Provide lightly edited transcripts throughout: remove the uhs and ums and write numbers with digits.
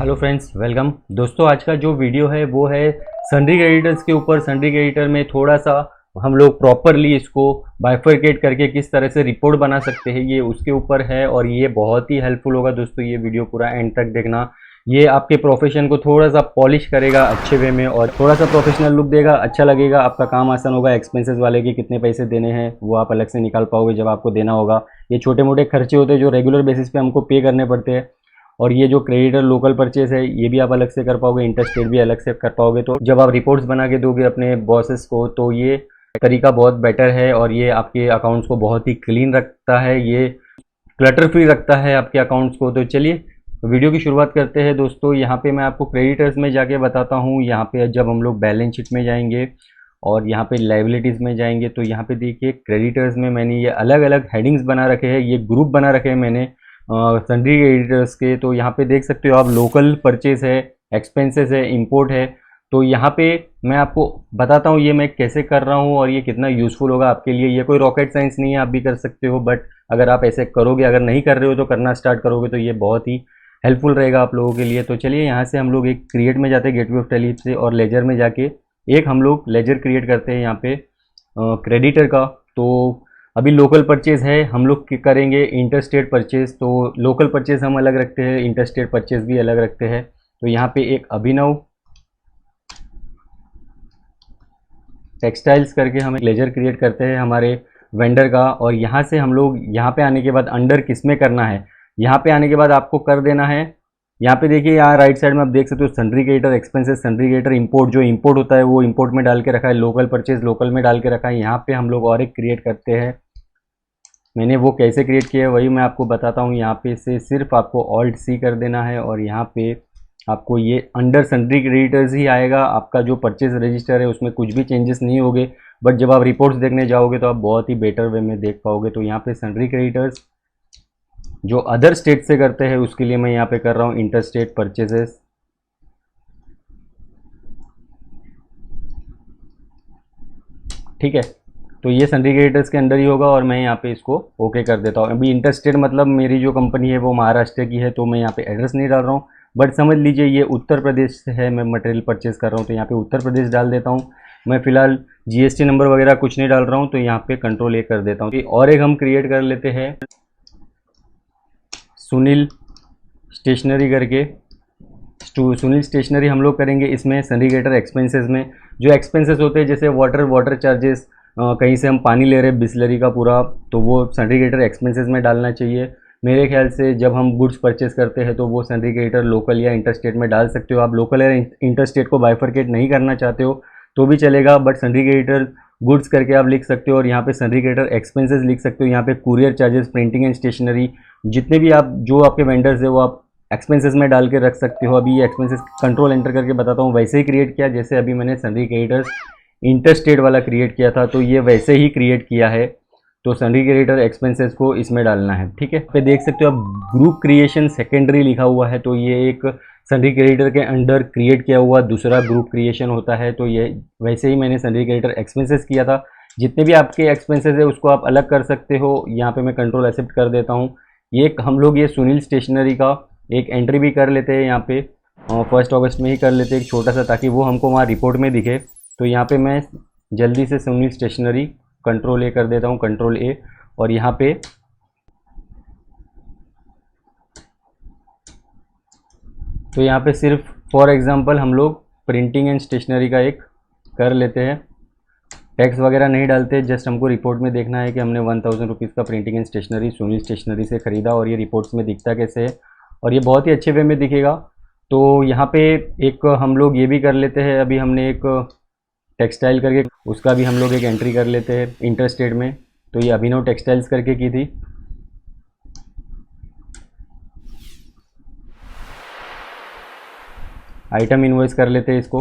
Hello friends, welcome. दोस्तों, आज का जो वीडियो है वो है सन्ड्री क्रेडिटर्स के ऊपर। सन्ड्री क्रेडिटर में थोड़ा सा हम लोग प्रॉपरली इसको बाइफरकेट करके किस तरह से रिपोर्ट बना सकते हैं, ये उसके ऊपर है और ये बहुत ही हेल्पफुल होगा। दोस्तों, ये वीडियो पूरा एंड तक देखना। ये आपके प्रोफेशन को थोड़ा सा पॉलिश करेगा अच्छे वे में और थोड़ा सा प्रोफेशनल लुक देगा, अच्छा लगेगा, आपका काम आसान होगा। एक्सपेंसेस वाले के कितने पैसे देने हैं वो आप अलग से निकाल पाओगे जब आपको देना होगा। ये छोटे मोटे खर्चे होते हैं जो रेगुलर बेसिस पे हमको पे करने पड़ते हैं। और ये जो क्रेडिटर लोकल परचेज है ये भी आप अलग से कर पाओगे, इंटरस्टेट भी अलग से कर पाओगे। तो जब आप रिपोर्ट्स बना के दोगे अपने बॉसेस को तो ये तरीका बहुत बेटर है और ये आपके अकाउंट्स को बहुत ही क्लीन रखता है, ये क्लटर फ्री रखता है आपके अकाउंट्स को। तो चलिए वीडियो की शुरुआत करते हैं। दोस्तों, यहाँ पे मैं आपको क्रेडिटर्स में जाके बताता हूँ। यहाँ पे जब हम लोग बैलेंस शीट में जाएंगे और यहाँ पे लाइबिलिटीज़ में जाएंगे तो यहाँ पे देखिए क्रेडिटर्स में मैंने ये अलग अलग हेडिंग्स बना रखे हैं, ये ग्रुप बना रखे हैं मैंने सन्ड्री क्रेडिटर्स के। तो यहाँ पे देख सकते हो आप, लोकल परचेज है, एक्सपेंसेस है, इंपोर्ट है। तो यहाँ पे मैं आपको बताता हूँ ये मैं कैसे कर रहा हूँ और ये कितना यूज़फुल होगा आपके लिए। ये कोई रॉकेट साइंस नहीं है, आप भी कर सकते हो, बट अगर आप ऐसे करोगे, अगर नहीं कर रहे हो तो करना स्टार्ट करोगे तो ये बहुत ही हेल्पफुल रहेगा आप लोगों के लिए। तो चलिए यहाँ से हम लोग एक क्रिएट में जाते हैं गेटवे ऑफ टैली से और लेजर में जाके एक हम लोग लेजर क्रिएट करते हैं यहाँ पे क्रेडिटर का। तो अभी लोकल परचेज है, हम लोग करेंगे इंटरस्टेट परचेज। तो लोकल परचेज हम अलग रखते हैं, इंटरस्टेट परचेज भी अलग रखते हैं। तो यहाँ पे एक अभिनव टेक्सटाइल्स करके हम एक लेजर क्रिएट करते हैं हमारे वेंडर का। और यहाँ से हम लोग यहाँ पे आने के बाद अंडर किस में करना है, यहाँ पे आने के बाद आपको कर देना है। यहाँ पे देखिए, यहाँ राइट साइड में आप देख सकते हो sundry creditor expenses, sundry creditor import. जो इंपोर्ट होता है वो इंपोर्ट में डाल के रखा है, लोकल परचेज लोकल में डाल के रखा है। यहाँ पे हम लोग और एक क्रिएट करते हैं, मैंने वो कैसे क्रिएट किया है वही मैं आपको बताता हूँ। यहाँ पे से सिर्फ आपको ऑल्ट सी कर देना है और यहाँ पे आपको ये अंडर सन्ड्री क्रेडिटर्स ही आएगा। आपका जो परचेज रजिस्टर है उसमें कुछ भी चेंजेस नहीं होंगे, बट जब आप रिपोर्ट्स देखने जाओगे तो आप बहुत ही बेटर वे में देख पाओगे। तो यहाँ पे सन्ड्री क्रेडिटर्स जो अदर स्टेट से करते हैं उसके लिए मैं यहाँ पे कर रहा हूँ इंटर स्टेट परचेजेस। ठीक है, तो ये सन्ड्री क्रेडिटर्स के अंदर ही होगा और मैं यहाँ पे इसको ओके कर देता हूँ। अभी इंटरस्टेट मतलब मेरी जो कंपनी है वो महाराष्ट्र की है, तो मैं यहाँ पे एड्रेस नहीं डाल रहा हूँ, बट समझ लीजिए ये उत्तर प्रदेश से है, मैं मटेरियल परचेज कर रहा हूँ तो यहाँ पे उत्तर प्रदेश डाल देता हूँ। मैं फिलहाल जीएसटी नंबर वगैरह कुछ नहीं डाल रहा हूँ, तो यहाँ पे कंट्रोल ए कर देता हूँ। और एक हम क्रिएट कर लेते हैं सुनील स्टेशनरी करके। सुनील स्टेशनरी हम लोग करेंगे इसमें सन्ड्री क्रेडिटर एक्सपेंसेस में। जो एक्सपेंसेस होते हैं जैसे वाटर चार्जेस, कहीं से हम पानी ले रहे हैं बिस्लरी का पूरा, तो वो सन्ड्री क्रेडिटर एक्सपेंसेस में डालना चाहिए। मेरे ख्याल से जब हम गुड्स परचेस करते हैं तो वो सन्ड्री क्रेडिटर लोकल या इंटरस्टेट में डाल सकते हो। आप लोकल या इंटरस्टेट को बाइफरकेट नहीं करना चाहते हो तो भी चलेगा, बट सन्ड्री क्रेडिटर गुड्स करके आप लिख सकते हो और यहाँ पे सन्ड्री क्रेडिटर एक्सपेंसेस लिख सकते हो। यहाँ पे courier charges, printing and stationery, जितने भी आप जो आपके वेंडर्स है वो आप एक्सपेंसेस में डाल के रख सकते हो। अभी ये एक्सपेंसेस कंट्रोल एंटर करके बताता हूँ, वैसे ही क्रिएट किया जैसे अभी मैंने सन्ड्री क्रेडिटर्स इंटरस्टेट वाला क्रिएट किया था, तो ये वैसे ही क्रिएट किया है। तो सन्ड्री क्रेडिटर एक्सपेंसेस को इसमें डालना है। ठीक है, पे देख सकते हो आप ग्रुप क्रिएशन सेकेंडरी लिखा हुआ है, तो ये एक सन्ड्री क्रेडिटर के अंडर क्रिएट किया हुआ दूसरा ग्रुप क्रिएशन होता है। तो ये वैसे ही मैंने सन्ड्री क्रेडिटर एक्सपेंसेस किया था। जितने भी आपके एक्सपेंसेस है उसको आप अलग कर सकते हो। यहाँ पे मैं कंट्रोल एक्सेप्ट कर देता हूँ। ये हम लोग ये सुनील स्टेशनरी का एक एंट्री भी कर लेते हैं यहाँ पे, 1 अगस्त में ही कर लेते हैं एक छोटा सा, ताकि वो हमको वहाँ रिपोर्ट में दिखे। तो यहाँ पे मैं जल्दी से सुनील स्टेशनरी कंट्रोल ए कर देता हूँ, कंट्रोल ए। और यहाँ पे तो यहाँ पे सिर्फ फॉर एग्जांपल हम लोग प्रिंटिंग एंड स्टेशनरी का एक कर लेते हैं। टैक्स वगैरह नहीं डालते, जस्ट हमको रिपोर्ट में देखना है कि हमने 1000 रुपीज़ का printing and stationery Sunil stationery से ख़रीदा और ये रिपोर्ट्स में दिखता कैसे है और ये बहुत ही अच्छे वे में दिखेगा। तो यहाँ पे एक हम लोग ये भी कर लेते हैं, अभी हमने एक टेक्सटाइल करके उसका भी हम लोग एक एंट्री कर लेते हैं इंटरस्टेट में। तो ये अभिनव टेक्सटाइल्स करके की थी। आइटम इनवॉइस कर लेते हैं इसको,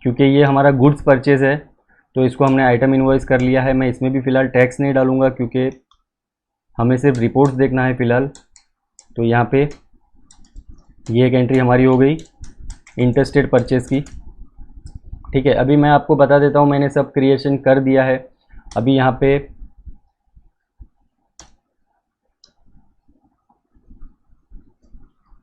क्योंकि ये हमारा गुड्स परचेज है तो इसको हमने आइटम इनवॉइस कर लिया है। मैं इसमें भी फ़िलहाल टैक्स नहीं डालूंगा क्योंकि हमें सिर्फ रिपोर्ट्स देखना है फ़िलहाल। तो यहाँ पे ये एक एंट्री हमारी हो गई इंटरस्टेट परचेज की। ठीक है, अभी मैं आपको बता देता हूँ, मैंने सब क्रिएशन कर दिया है। अभी यहाँ पे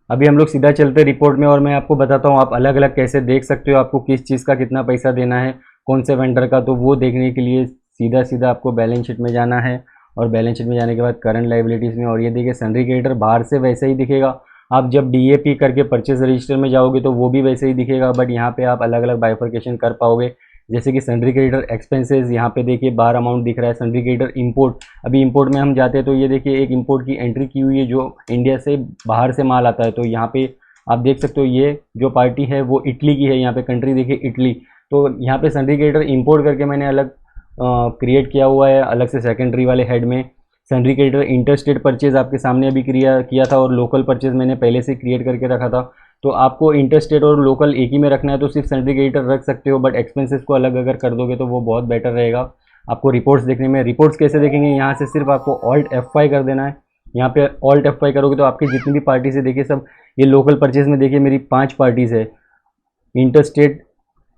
अभी हम लोग सीधा चलते हैं रिपोर्ट में और मैं आपको बताता हूँ आप अलग अलग कैसे देख सकते हो, आपको किस चीज़ का कितना पैसा देना है, कौन से वेंडर का। तो वो देखने के लिए सीधा सीधा आपको बैलेंस शीट में जाना है, और बैलेंस शीट में जाने के बाद करंट लायबिलिटीज़ में, और ये देखिए सन्ड्री क्रेडिटर बाहर से वैसे ही दिखेगा। आप जब DAP करके परचेज रजिस्टर में जाओगे तो वो भी वैसे ही दिखेगा, बट यहाँ पे आप अलग अलग बाइफर्केशन कर पाओगे। जैसे कि सन्ड्री क्रेडिटर एक्सपेंसेस, यहाँ पे देखिए बाहर अमाउंट दिख रहा है। सन्ड्री क्रेडिटर इंपोर्ट, अभी इंपोर्ट में हम जाते हैं तो ये देखिए एक इंपोर्ट की एंट्री की हुई है जो इंडिया से बाहर से माल आता है। तो यहाँ पे आप देख सकते हो ये जो पार्टी है वो इटली की है, यहाँ पे कंट्री देखिए इटली। तो यहाँ पे सन्ड्री क्रेडिटर इंपोर्ट करके मैंने अलग क्रिएट किया हुआ है, अलग से सेकेंडरी वाले हेड में। सन्ड्री क्रेडिटर इंटरस्टेट परचेज आपके सामने अभी किया था, और लोकल परचेज मैंने पहले से क्रिएट करके रखा था। तो आपको इंटरस्टेट और लोकल एक ही में रखना है तो सिर्फ सन्ड्री क्रेडिटर रख सकते हो, बट एक्सपेंसेस को अलग अगर कर दोगे तो वो बहुत बेटर रहेगा आपको रिपोर्ट्स देखने में। रिपोर्ट्स कैसे देखेंगे, यहाँ से सिर्फ आपको ऑल्ट F5 कर देना है। यहाँ पे ऑल्ट F5 करोगे तो आपकी जितनी भी पार्टीज है देखिए सब, ये लोकल परचेज में देखिए मेरी 5 पार्टीज है। Interstate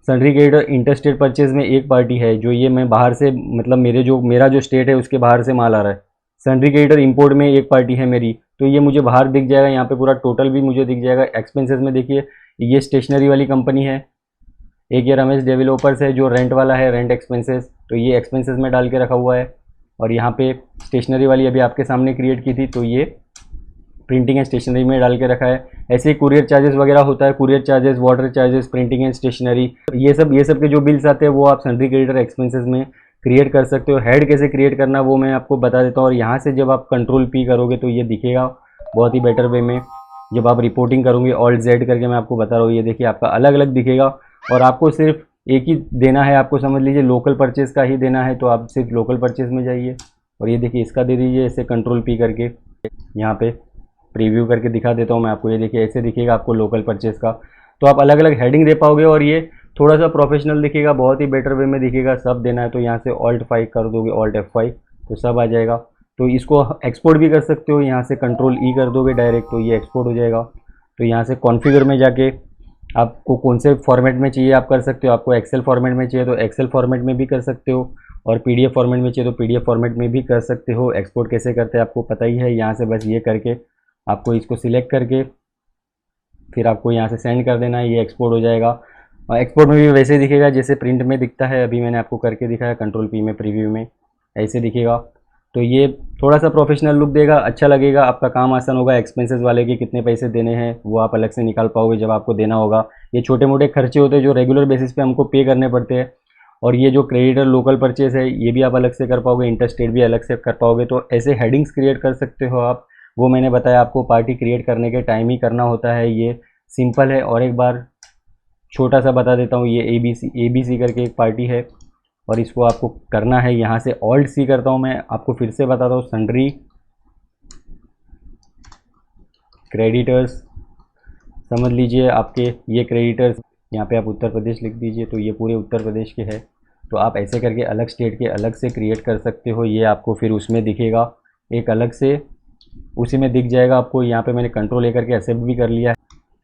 sundry creditor interstate purchase में एक पार्टी है जो ये मैं बाहर से, मतलब मेरा जो स्टेट है उसके बाहर से माल आ रहा है। सन्ड्री क्रेडिटर इंपोर्ट में एक पार्टी है मेरी, तो ये मुझे बाहर दिख जाएगा, यहाँ पे पूरा टोटल भी मुझे दिख जाएगा। एक्सपेंसेस में देखिए ये स्टेशनरी वाली कंपनी है, एक ये रमेश डेवलपर्स है जो रेंट वाला है, रेंट एक्सपेंसेस, तो ये एक्सपेंसेस में डाल के रखा हुआ है। और यहाँ पे स्टेशनरी वाली अभी आपके सामने क्रिएट की थी तो ये प्रिंटिंग एंड स्टेशनरी में डाल के रखा है। ऐसे ही कुरियर चार्जेस वगैरह होता है, courier charges, water charges, printing and stationery, ये सब के जो बिल्स आते हैं वो आप सन्ड्री क्रेडिटर एक्सपेंसेस में क्रिएट कर सकते हो। हेड कैसे क्रिएट करना वो मैं आपको बता देता हूँ, और यहाँ से जब आप कंट्रोल P करोगे तो ये दिखेगा बहुत ही बेटर वे में। जब आप रिपोर्टिंग करोगे ऑल्ट Z करके मैं आपको बता रहा हूँ, ये देखिए आपका अलग अलग दिखेगा, और आपको सिर्फ एक ही देना है, आपको समझ लीजिए लोकल परचेज़ का ही देना है, तो आप सिर्फ लोकल परचेज़ में जाइए और ये देखिए इसका दे दीजिए ऐसे कंट्रोल P करके। यहाँ पे प्रीव्यू करके दिखा देता हूँ मैं आपको, ये देखिए ऐसे दिखेगा आपको लोकल परचेज़ का। तो आप अलग अलग हेडिंग दे पाओगे और ये थोड़ा सा प्रोफेशनल दिखेगा, बहुत ही बेटर वे में दिखेगा। सब देना है तो यहाँ से ऑल्ट 5 कर दोगे, ऑल्ट F5, तो सब आ जाएगा। तो इसको एक्सपोर्ट भी कर सकते हो, यहाँ से कंट्रोल E कर दोगे डायरेक्ट तो ये एक्सपोर्ट हो जाएगा। तो यहाँ से कॉन्फ़िगर में जाके आपको कौन से फॉर्मेट में चाहिए आप कर सकते हो। आपको एक्सेल फॉर्मेट में चाहिए तो एक्सेल फॉर्मेट में भी कर सकते हो, और PDF फॉर्मेट में चाहिए तो PDF फॉर्मेट में भी कर सकते हो। एक्सपोर्ट कैसे करते हैं आपको पता ही है, यहाँ से बस ये करके आपको इसको सिलेक्ट करके फिर आपको यहाँ से सेंड कर देना है, ये एक्सपोर्ट हो जाएगा। और एक्सपोर्ट में भी वैसे ही दिखेगा जैसे प्रिंट में दिखता है, अभी मैंने आपको करके दिखाया कंट्रोल P में प्रीव्यू में ऐसे दिखेगा। तो ये थोड़ा सा प्रोफेशनल लुक देगा, अच्छा लगेगा, आपका काम आसान होगा। एक्सपेंसेस वाले के कितने पैसे देने हैं वो आप अलग से निकाल पाओगे जब आपको देना होगा। ये छोटे मोटे खर्चे होते हैं जो रेगुलर बेसिस पे हमको पे करने पड़ते हैं। और ये जो क्रेडिटर लोकल परचेज है ये भी आप अलग से कर पाओगे, इंटरस्टेट भी अलग से कर पाओगे। तो ऐसे हेडिंग्स क्रिएट कर सकते हो आप, वो मैंने बताया आपको पार्टी क्रिएट करने के टाइम ही करना होता है, ये सिंपल है। और एक बार छोटा सा बता देता हूँ, ये ABC करके एक पार्टी है और इसको आपको करना है। यहाँ से ऑल्ट C करता हूँ, मैं आपको फिर से बताता हूँ, सन्ड्री क्रेडिटर्स, समझ लीजिए आपके ये क्रेडिटर्स, यहाँ पे आप उत्तर प्रदेश लिख दीजिए तो ये पूरे उत्तर प्रदेश के है। तो आप ऐसे करके अलग स्टेट के अलग से क्रिएट कर सकते हो, ये आपको फिर उसमें दिखेगा एक अलग से, उसी में दिख जाएगा आपको। यहाँ पे मैंने कंट्रोल A करके एक्सेप्ट भी कर लिया है,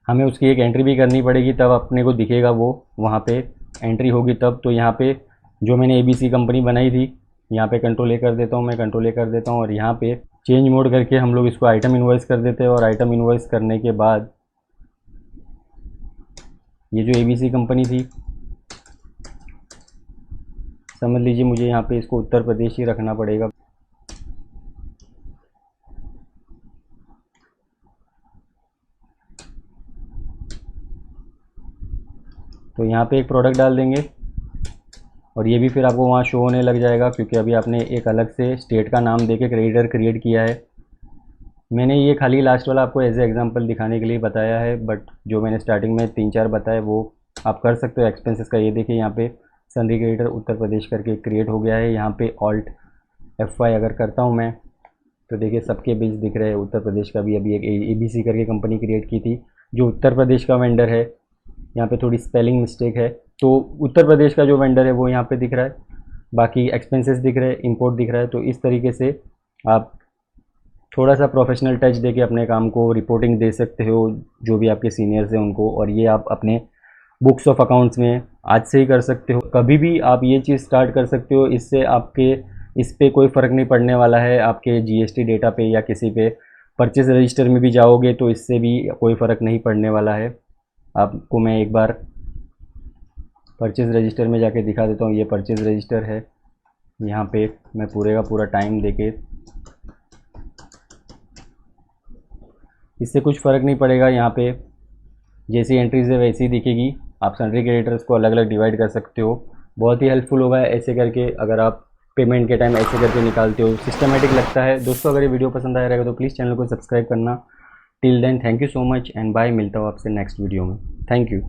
हमें उसकी एक एंट्री भी करनी पड़ेगी तब अपने को दिखेगा, वो वहाँ पे एंट्री होगी तब। तो यहाँ पे जो मैंने ABC कंपनी बनाई थी, यहाँ पे कंट्रोल A कर देता हूँ, मैं कंट्रोल A कर देता हूँ और यहाँ पे चेंज मोड करके हम लोग इसको आइटम इनवॉइस कर देते हैं। और आइटम इनवॉइस करने के बाद ये जो ABC कंपनी थी, समझ लीजिए मुझे यहाँ पे इसको उत्तर प्रदेश ही रखना पड़ेगा। तो यहाँ पे एक प्रोडक्ट डाल देंगे और ये भी फिर आपको वहाँ शो होने लग जाएगा, क्योंकि अभी आपने एक अलग से स्टेट का नाम देके क्रेडिटर क्रिएट किया है। मैंने ये खाली लास्ट वाला आपको एज ए एग्जांपल दिखाने के लिए बताया है, बट जो मैंने स्टार्टिंग में 3-4 बताए वो आप कर सकते हो। एक्सपेंसेस का ये देखिए यहाँ पे सन्ड्री क्रेडिटर उत्तर प्रदेश करके क्रिएट हो गया है। यहाँ पे ऑल्ट F5 अगर करता हूँ मैं तो देखिए सबके बिल्स दिख रहे हैं। उत्तर प्रदेश का भी अभी एक ABC करके कंपनी क्रिएट की थी जो उत्तर प्रदेश का वेंडर है। यहाँ पे थोड़ी स्पेलिंग मिस्टेक है, तो उत्तर प्रदेश का जो वेंडर है वो यहाँ पे दिख रहा है, बाकी एक्सपेंसेस दिख रहे हैं, इंपोर्ट दिख रहा है। तो इस तरीके से आप थोड़ा सा प्रोफेशनल टच देके अपने काम को रिपोर्टिंग दे सकते हो जो भी आपके सीनियर्स हैं उनको, और ये आप अपने बुक्स ऑफ अकाउंट्स में आज से ही कर सकते हो। कभी भी आप ये चीज़ स्टार्ट कर सकते हो, इससे आपके इस पे कोई फ़र्क नहीं पड़ने वाला है आपके GST डेटा पे या किसी पे। परचेज रजिस्टर में भी जाओगे तो इससे भी कोई फ़र्क नहीं पड़ने वाला है। आपको मैं एक बार परचेज रजिस्टर में जाके दिखा देता हूँ। ये परचेज रजिस्टर है, यहाँ पे मैं पूरे का पूरा टाइम देके, इससे कुछ फ़र्क नहीं पड़ेगा। यहाँ पे जैसी एंट्रीज है वैसी दिखेगी। आप सन्ड्री क्रेडिटर्स को अलग अलग डिवाइड कर सकते हो। बहुत ही हेल्पफुल होगा ऐसे करके, अगर आप पेमेंट के टाइम ऐसे करके निकालते हो, सिस्टमेटिक लगता है। दोस्तों अगर ये वीडियो पसंद आया रहेगा तो प्लीज़ चैनल को सब्सक्राइब करना। Till then thank you so much and bye. मिलता हूँ आपसे नेक्स्ट वीडियो में। Thank you.